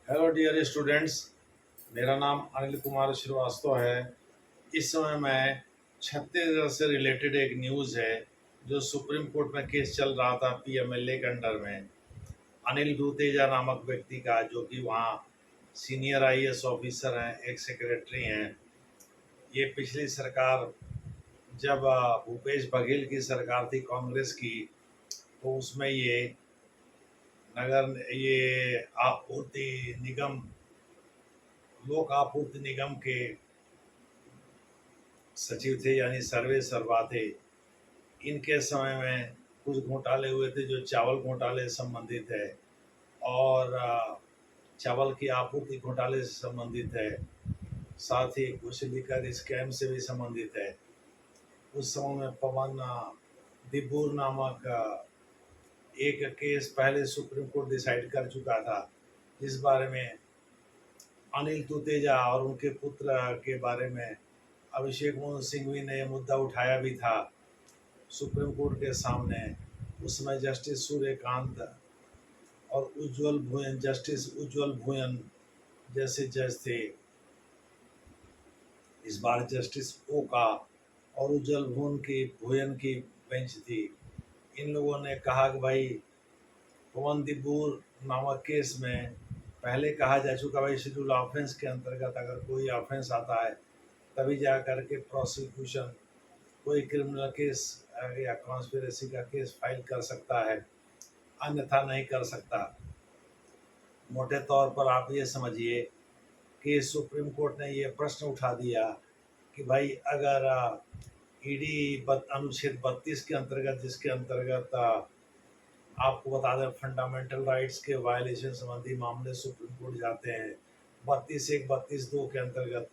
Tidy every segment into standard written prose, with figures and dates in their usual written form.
Hello dear students. मेरा नाम अनिल कुमार श्रीवास्तव है। इस समय मैं छत्तीसगढ़ से रिलेटेड एक न्यूज़ है जो सुप्रीम कोर्ट में केस चल रहा था पीएमएलए के अंडर में अनिल दुतेजा नामक व्यक्ति का, जो कि वहाँ सीनियर आईएएस ऑफिसर हैं, एक सेक्रेटरी हैं। ये पिछली सरकार, जब भूपेश बघेल की सरकार थी कांग्रेस की, तो उसमें ये आपूर्ति निगम लोक आपूर्ति निगम के सचिव थे, यानी सर्वे सर्वा थे। इनके समय में कुछ घोटाले हुए थे जो चावल घोटाले से संबंधित है और चावल की आपूर्ति घोटाले से संबंधित है। साथ ही कुछ लिकर स्कैम से भी संबंधित है। उस समय में पवन दिब्बूर नामक एक केस पहले सुप्रीम कोर्ट डिसाइड कर चुका था, जिस बारे में अनिल तुतेजा और उनके पुत्र के बारे में अभिषेक मनु सिंघवी ने यह मुद्दा उठाया भी था सुप्रीम कोर्ट के सामने। उसमें जस्टिस सूर्यकांत और जस्टिस उज्जवल भुयन जैसे जज थे। इस बार जस्टिस ओका और भुयन की बेंच थी। इन लोगों ने कहा कि भाई, पवन दिब्बूर नामक केस में पहले कहा जा चुका, भाई शेड्यूल ऑफेंस के अंतर्गत अगर कोई ऑफेंस आता है तभी जा करके प्रोसिक्यूशन कोई क्रिमिनल केस या कॉन्स्पिरेसी का केस फाइल कर सकता है, अन्यथा नहीं कर सकता। मोटे तौर पर आप ये समझिए कि सुप्रीम कोर्ट ने ये प्रश्न उठा दिया कि भाई, अगर ईडी अनुच्छेद 32 के अंतर्गत, जिसके अंतर्गत आपको बता दें फंडामेंटल राइट्स के वायलेशन संबंधी मामले सुप्रीम कोर्ट जाते हैं, 32(1) 32(2) के अंतर्गत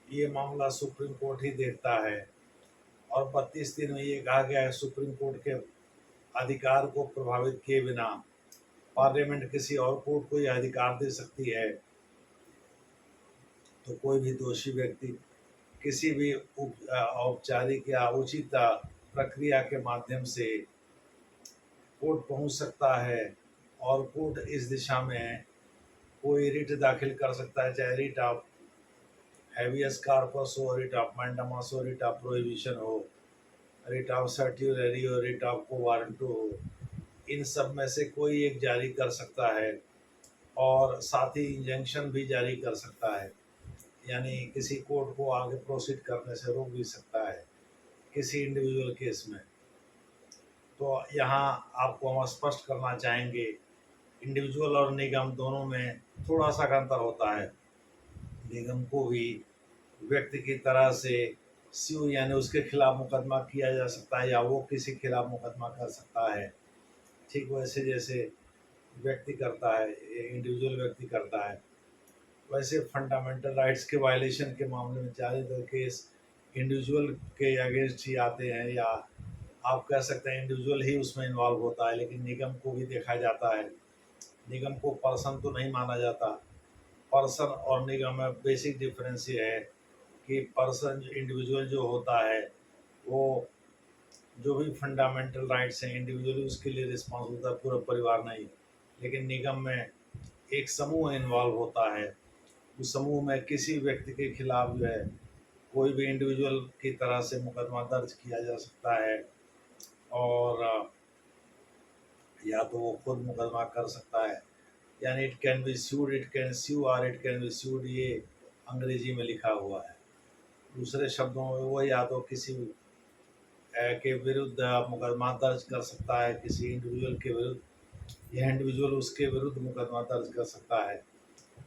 ये मामला सुप्रीम कोर्ट ही देखता है। और 32(3) में ये कहा गया है, सुप्रीम कोर्ट के अधिकार को प्रभावित किए बिना पार्लियामेंट किसी और कोर्ट को यह अधिकार दे सकती है, तो कोई भी दोषी व्यक्ति किसी भी औपचारिक या उचित प्रक्रिया के माध्यम से कोर्ट पहुंच सकता है और कोर्ट इस दिशा में कोई रिट दाखिल कर सकता है, चाहे रिट ऑफ हैबियस कार्पस हो, रिट ऑफ मैंडामस हो, रिट ऑफ प्रोहिबिशन हो, रिट ऑफ सर्टिलरी हो, रिट ऑफ को वारंटो हो। इन सब में से कोई एक जारी कर सकता है और साथ ही इंजंक्शन भी जारी कर सकता है, यानी किसी कोर्ट को आगे प्रोसीड करने से रोक भी सकता है किसी इंडिविजुअल केस में। तो यहाँ आपको हम स्पष्ट करना चाहेंगे, इंडिविजुअल और निगम दोनों में थोड़ा सा अंतर होता है। निगम को भी व्यक्ति की तरह से स्यू, यानी उसके खिलाफ मुकदमा किया जा सकता है या वो किसी के खिलाफ मुकदमा कर सकता है, ठीक वैसे जैसे व्यक्ति करता है, इंडिविजुअल व्यक्ति करता है। वैसे फंडामेंटल राइट्स के वायलेशन के मामले में ज़्यादातर केस इंडिविजुअल के अगेंस्ट ही आते हैं, या आप कह सकते हैं इंडिविजुअल ही उसमें इन्वॉल्व होता है। लेकिन निगम को भी देखा जाता है। निगम को पर्सन तो नहीं माना जाता। पर्सन और निगम में बेसिक डिफरेंस ये है कि पर्सन इंडिविजुअल जो होता है, वो जो भी फंडामेंटल राइट्स हैं इंडिविजुअली उसके लिए रिस्पॉन्सिबल होता है, पूरा परिवार नहीं। लेकिन निगम में एक समूह इन्वॉल्व होता है। उस समूह में किसी व्यक्ति के खिलाफ जो है कोई भी इंडिविजुअल की तरह से मुकदमा दर्ज किया जा सकता है, और या तो वो खुद मुकदमा कर सकता है, यानी it can be sued, it can sue और इट कैन बी सूड, ये अंग्रेजी में लिखा हुआ है। दूसरे शब्दों में वो या तो किसी के विरुद्ध मुकदमा दर्ज कर सकता है, किसी इंडिविजुअल के विरुद्ध, यह इंडिविजुअल उसके विरुद्ध मुकदमा दर्ज कर सकता है।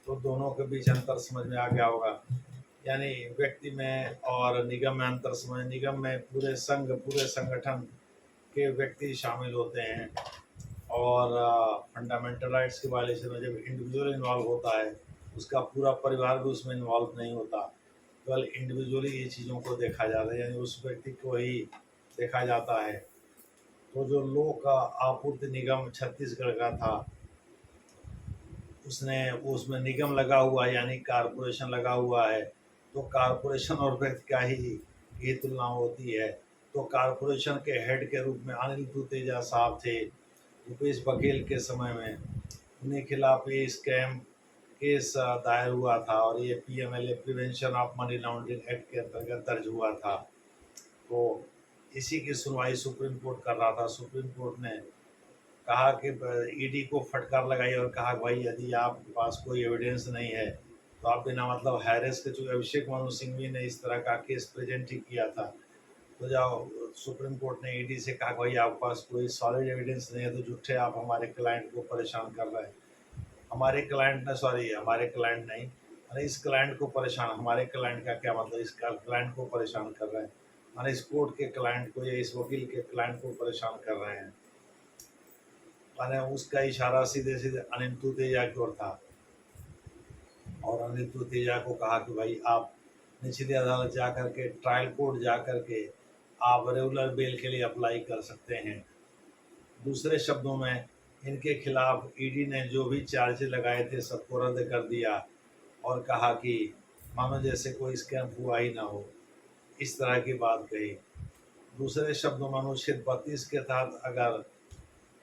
तो दोनों के बीच अंतर समझ में आ गया होगा। यानी व्यक्ति में और निगम में अंतर समझ। निगम में पूरे संगठन के व्यक्ति शामिल होते हैं, और फंडामेंटल राइट्स के वायलेशन में जब इंडिविजुअल इन्वॉल्व होता है, उसका पूरा परिवार भी उसमें इन्वॉल्व नहीं होता, केवल इंडिविजुअली ये चीज़ों को देखा जाता है, यानी उस व्यक्ति को ही देखा जाता है। तो जो लोक आपूर्ति निगम छत्तीसगढ़ का था, उसमें निगम लगा हुआ है, यानी कारपोरेशन लगा हुआ है। तो कारपोरेशन और व्यक्ति का ही तुलना होती है। तो कारपोरेशन के हेड के रूप में अनिल तुतेजा साहब थे भूपेश बघेल के समय में। उन्हीं खिलाफ ये स्कैम केस दायर हुआ था और ये PMLA prevention of money laundering act के अंतर्गत दर्ज हुआ था। तो इसी की सुनवाई सुप्रीम कोर्ट कर रहा था। सुप्रीम कोर्ट ने कहा कि ईडी को फटकार लगाई और कहा कि भाई यदि आपके पास कोई एविडेंस नहीं है तो आप बिना मतलब हैरेस के, चूँकि अभिषेक मनु सिंघवी ने इस तरह का केस प्रेजेंट ही किया था, तो जाओ सुप्रीम कोर्ट ने ईडी से कहा भाई आपके पास कोई सॉलिड एविडेंस नहीं है तो झूठे आप हमारे क्लाइंट को परेशान कर रहे हैं। हमारे क्लाइंट ने, सॉरी हमारे क्लाइंट नहीं, अरे इस क्लाइंट को परेशान, हमारे क्लाइंट का क्या मतलब, इस क्लाइंट को परेशान कर रहे हैं, माने इस कोर्ट के क्लाइंट को या इस वकील के क्लाइंट को परेशान कर रहे हैं। माने उसका इशारा सीधे सीधे अनिल तुतेजा की ओर था और अनिल तुतेजा को कहा कि भाई आप निचली अदालत जा कर के, ट्रायल कोर्ट जा कर के आप रेगुलर बेल के लिए अप्लाई कर सकते हैं। दूसरे शब्दों में इनके खिलाफ ईडी ने जो भी चार्ज लगाए थे सबको रद्द कर दिया और कहा कि मानो जैसे कोई स्कैम हुआ ही ना हो, इस तरह की बात कही। दूसरे शब्दों में अनुच्छेद 32 के तहत अगर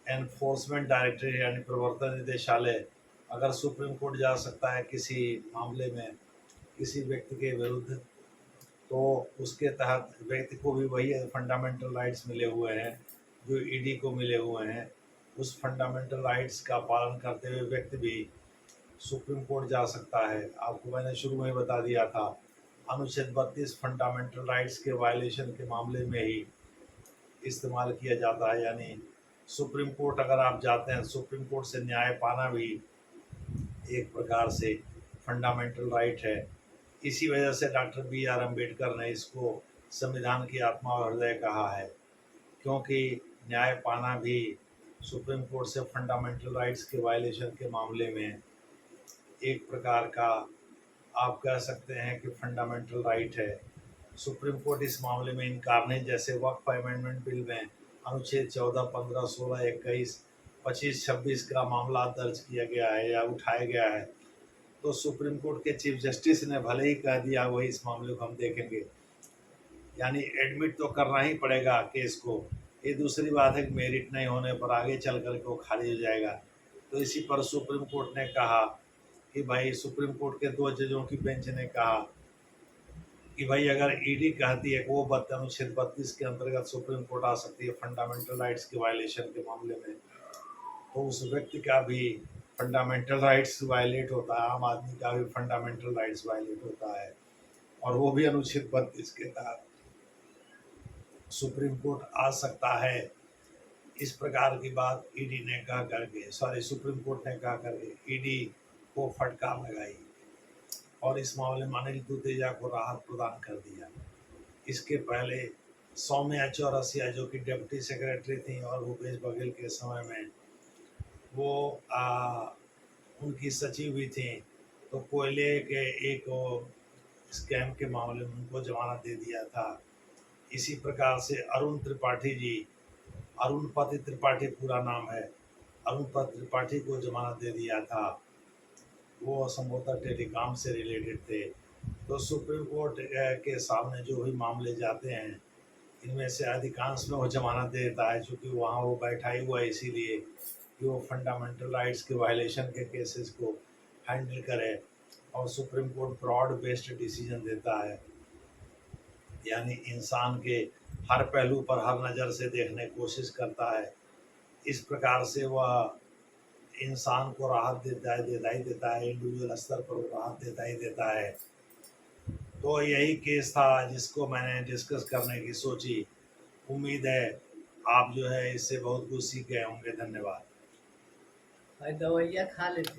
एनफोर्समेंट डायरेक्टरेट यानी प्रवर्तन निदेशालय अगर सुप्रीम कोर्ट जा सकता है किसी मामले में किसी व्यक्ति के विरुद्ध, तो उसके तहत व्यक्ति को भी वही फंडामेंटल राइट्स मिले हुए हैं जो ईडी को मिले हुए हैं। उस फंडामेंटल राइट्स का पालन करते हुए व्यक्ति भी सुप्रीम कोर्ट जा सकता है। आपको मैंने शुरू में ही बता दिया था, अनुच्छेद 32 फंडामेंटल राइट्स के वायलेशन के मामले में ही इस्तेमाल किया जाता है। यानी सुप्रीम कोर्ट अगर आप जाते हैं, सुप्रीम कोर्ट से न्याय पाना भी एक प्रकार से फंडामेंटल राइट है। इसी वजह से डॉक्टर बी.आर. अम्बेडकर ने इसको संविधान की आत्मा और हृदय कहा है, क्योंकि न्याय पाना भी सुप्रीम कोर्ट से फंडामेंटल राइट्स के वायलेशन के मामले में एक प्रकार का आप कह सकते हैं कि फंडामेंटल राइट है। सुप्रीम कोर्ट इस मामले में इनकार नहीं, जैसे वक्फ अमेंडमेंट बिल में अनुच्छेद 14, 15, 16, 21, 25, 26 का मामला दर्ज किया गया है या उठाया गया है, तो सुप्रीम कोर्ट के चीफ जस्टिस ने भले ही कह दिया वही इस मामले को हम देखेंगे, यानी एडमिट तो करना ही पड़ेगा केस को। ये दूसरी बात है कि मेरिट नहीं होने पर आगे चल कर के वो खारिज हो जाएगा। तो इसी पर सुप्रीम कोर्ट ने कहा कि भाई, सुप्रीम कोर्ट के 2 जजों की बेंच ने कहा कि भाई अगर ईडी कहती है कि वो अनुच्छेद 32 के अंतर्गत सुप्रीम कोर्ट आ सकती है फंडामेंटल राइट्स के वायलेशन के मामले में, तो उस व्यक्ति का भी फंडामेंटल राइट्स वायलेट होता है, आम आदमी का भी फंडामेंटल राइट्स वायलेट होता है, और वो भी अनुच्छेद 32 के तहत सुप्रीम कोर्ट आ सकता है। इस प्रकार की बात ईडी ने कहा करके, सॉरी सुप्रीम कोर्ट ने कहा करके ईडी को फटकार लगाई और इस मामले में अनिल तुतेजा को राहत प्रदान कर दिया। इसके पहले सौम्या चौरसिया जो कि डिप्टी सेक्रेटरी थी और भूपेश बघेल के समय में वो उनकी सचिव भी थी, तो कोयले के एक स्कैम के मामले में उनको जमानत दे दिया था। इसी प्रकार से अरुण त्रिपाठी जी, अरुणपति त्रिपाठी पूरा नाम है, अरुणपति त्रिपाठी को जमानत दे दिया था। वो संभवतः टेलीकॉम से रिलेटेड थे। तो सुप्रीम कोर्ट के सामने जो भी मामले जाते हैं, इनमें से अधिकांश में वो जमानत देता है, चूँकि वहाँ वो बैठा ही हुआ है इसीलिए कि वो फंडामेंटल राइट्स के वायलेशन के केसेस को हैंडल करे, और Supreme Court broad based decision देता है, यानी इंसान के हर पहलू पर हर नज़र से देखने की कोशिश करता है। इस प्रकार से वह इंसान को राहत देता ही देता है, इंडिविजुअल स्तर पर वो राहत देता ही देता है। तो यही केस था जिसको मैंने डिस्कस करने की सोची। उम्मीद है आप जो है इससे बहुत कुछ सीख गए होंगे। धन्यवाद। भाई दवाइयाँ खा लेती